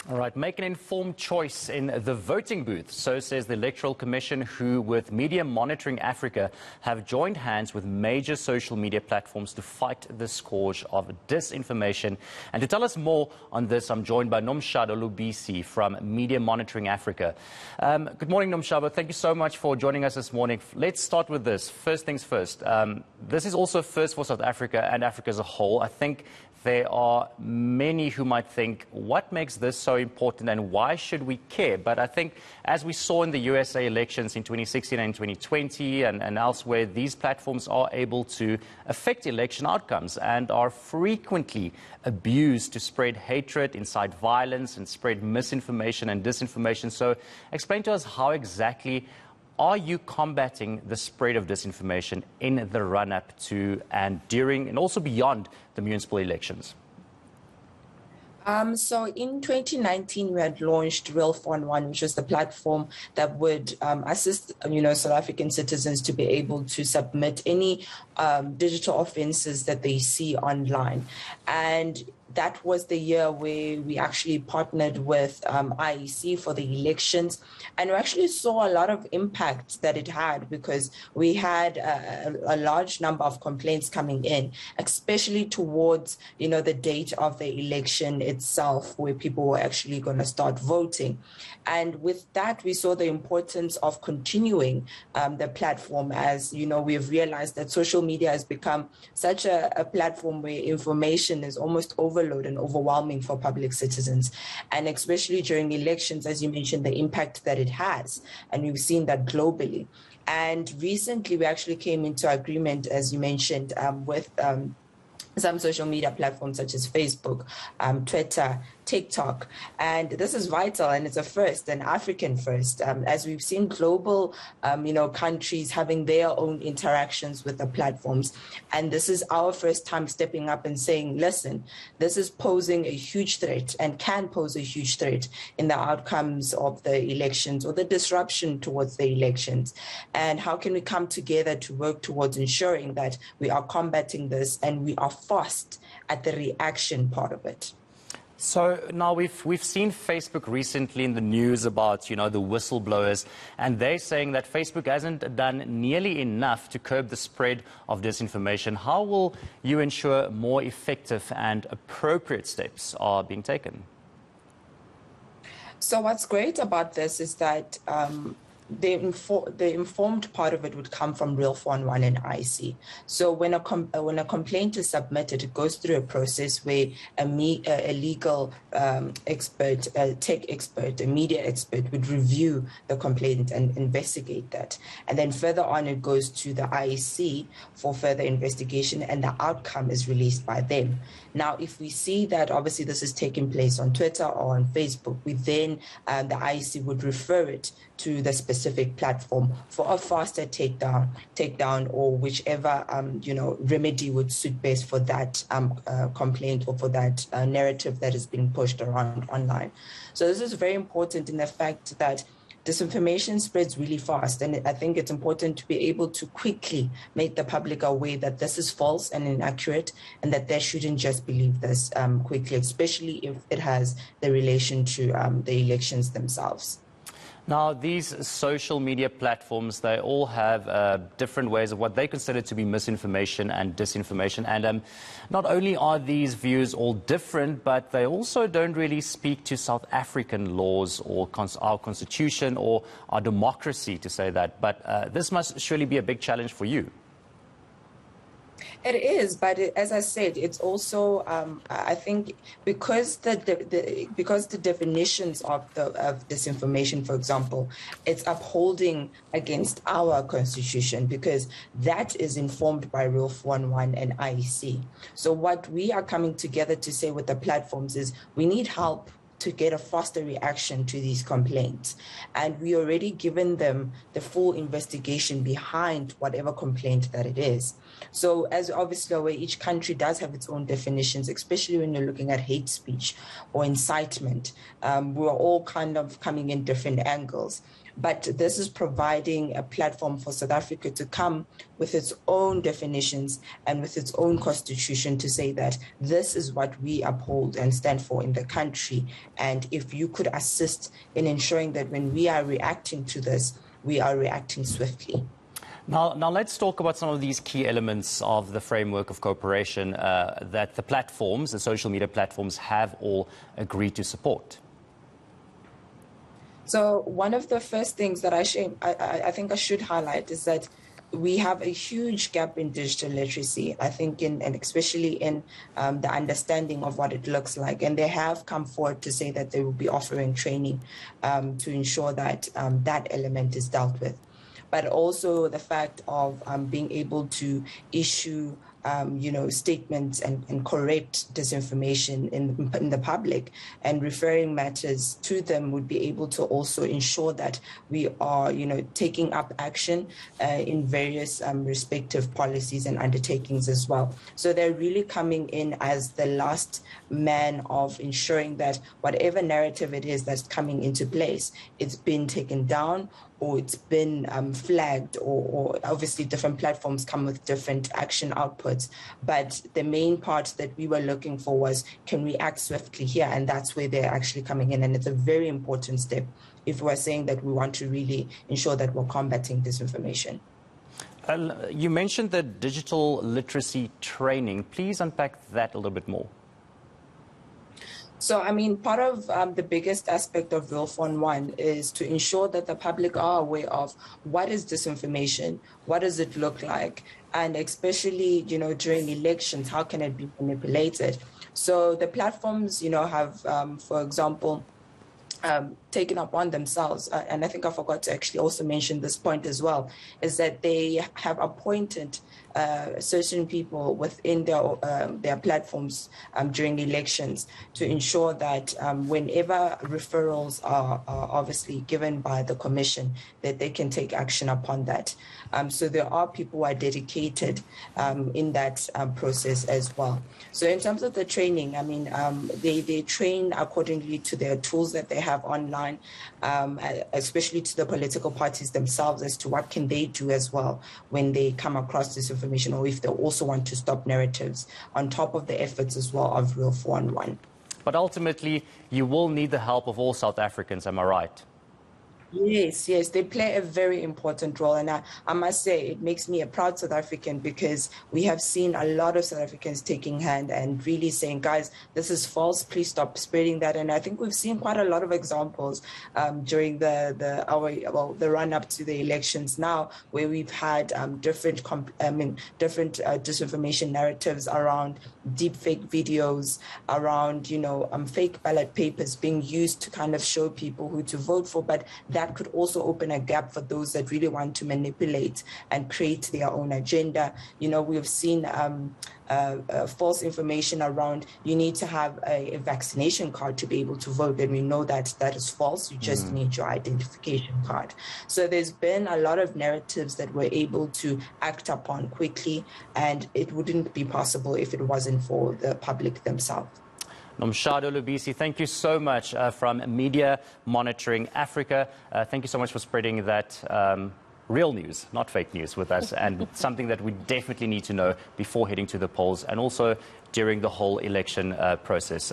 All right, make an informed choice in the voting booth. So says the Electoral Commission, who, with Media Monitoring Africa, have joined hands with major social media platforms to fight the scourge of disinformation. And to tell us more on this, I'm joined by Nomshado Lubisi from Media Monitoring Africa. Good morning, Nomshado. Thank you so much for joining us this morning. Let's start with this. First things first. This is also first for South Africa and Africa as a whole. I think there are many who might think, what makes this so important and why should we care? But I think, as we saw in the USA elections in 2016 and 2020 and elsewhere, these platforms are able to affect election outcomes and are frequently abused to spread hatred, incite violence, and spread misinformation and disinformation. So explain to us, how exactly are you combating the spread of disinformation in the run-up to and during and also beyond the municipal elections? So in 2019, we had launched Real 411, which was the platform that would assist, South African citizens to be able to submit any digital offenses that they see online. And that was the year where we actually partnered with IEC for the elections, and we actually saw a lot of impact that it had, because we had a large number of complaints coming in, especially towards the date of the election itself, where people were actually going to start voting. And with that, we saw the importance of continuing the platform, as we've realized that social media has become such a platform where information is almost overload and overwhelming for public citizens, and especially during elections, as you mentioned, the impact that it has, and we've seen that globally. And recently we actually came into agreement, as you mentioned, with some social media platforms such as Facebook, Twitter, TikTok. And this is vital, and it's a first, an African first, as we've seen global, countries having their own interactions with the platforms. And this is our first time stepping up and saying, listen, this is posing a huge threat and can pose a huge threat in the outcomes of the elections or the disruption towards the elections. And how can we come together to work towards ensuring that we are combating this and we are fast at the reaction part of it? So now we've seen Facebook recently in the news about, the whistleblowers, and they're saying that Facebook hasn't done nearly enough to curb the spread of disinformation. How will you ensure more effective and appropriate steps are being taken? So what's great about this is that the informed part of it would come from Real 411 and IEC. So when a complaint is submitted, it goes through a process where a legal expert, a tech expert, a media expert would review the complaint and investigate that. And then further on, it goes to the IEC for further investigation, and the outcome is released by them. Now, if we see that obviously this is taking place on Twitter or on Facebook, we then, the IEC would refer it to the specific platform for a faster takedown, or whichever remedy would suit best for that complaint or for that narrative that is being pushed around online. So this is very important in the fact that disinformation spreads really fast, and I think it's important to be able to quickly make the public aware that this is false and inaccurate, and that they shouldn't just believe this quickly, especially if it has the relation to the elections themselves. Now, these social media platforms, they all have different ways of what they consider to be misinformation and disinformation. And not only are these views all different, but they also don't really speak to South African laws or our constitution or our democracy, to say that. But this must surely be a big challenge for you. It is, but as I said, it's also I think because the definitions of disinformation, for example, it's upholding against our constitution, because that is informed by Real 411 and IEC. So what we are coming together to say with the platforms is we need help to get a faster reaction to these complaints. And we already given them the full investigation behind whatever complaint that it is. So as obviously aware, each country does have its own definitions, especially when you're looking at hate speech or incitement. We're all kind of coming in different angles. But this is providing a platform for South Africa to come with its own definitions and with its own constitution to say that this is what we uphold and stand for in the country. And if you could assist in ensuring that when we are reacting to this, we are reacting swiftly. Now let's talk about some of these key elements of the framework of cooperation that the platforms, the social media platforms, have all agreed to support. So one of the first things that I think I should highlight is that we have a huge gap in digital literacy, I think, and especially in the understanding of what it looks like. And they have come forward to say that they will be offering training to ensure that that element is dealt with. But also the fact of being able to issue statements and correct disinformation in the public and referring matters to them would be able to also ensure that we are, taking up action in various respective policies and undertakings as well. So they're really coming in as the last man of ensuring that whatever narrative it is that's coming into place, it's been taken down or it's been flagged, or obviously different platforms come with different action outputs. But the main part that we were looking for was, can we act swiftly here? And that's where they're actually coming in. And it's a very important step if we're saying that we want to really ensure that we're combating disinformation. You mentioned the digital literacy training. Please unpack that a little bit more. So, part of the biggest aspect of Wilfon 1 is to ensure that the public are aware of what is disinformation, what does it look like, and especially, during elections, how can it be manipulated? So the platforms, have, for example, taken upon themselves, and I think I forgot to actually also mention this point as well, is that they have appointed certain people within their platforms during elections to ensure that whenever referrals are obviously given by the commission, that they can take action upon that. So there are people who are dedicated in that process as well. So in terms of the training, they train accordingly to their tools that they have online, especially to the political parties themselves as to what can they do as well when they come across this information, or if they also want to stop narratives on top of the efforts as well of Wilfon 1. But ultimately, you will need the help of all South Africans, am I right? Yes, they play a very important role. And I must say, it makes me a proud South African, because we have seen a lot of South Africans taking hand and really saying, guys, this is false, please stop spreading that. And I think we've seen quite a lot of examples during the run up to the elections now, where we've had different disinformation narratives around deep fake videos, around, fake ballot papers being used to kind of show people who to vote for. But that could also open a gap for those that really want to manipulate and create their own agenda. We've seen false information around, you need to have a vaccination card to be able to vote, and we know that that is false. You just need your identification card. So there's been a lot of narratives that we're able to act upon quickly, and it wouldn't be possible if it wasn't for the public themselves. Nomshado Lubisi, thank you so much from Media Monitoring Africa. Thank you so much for spreading that real news, not fake news, with us, and something that we definitely need to know before heading to the polls and also during the whole election process.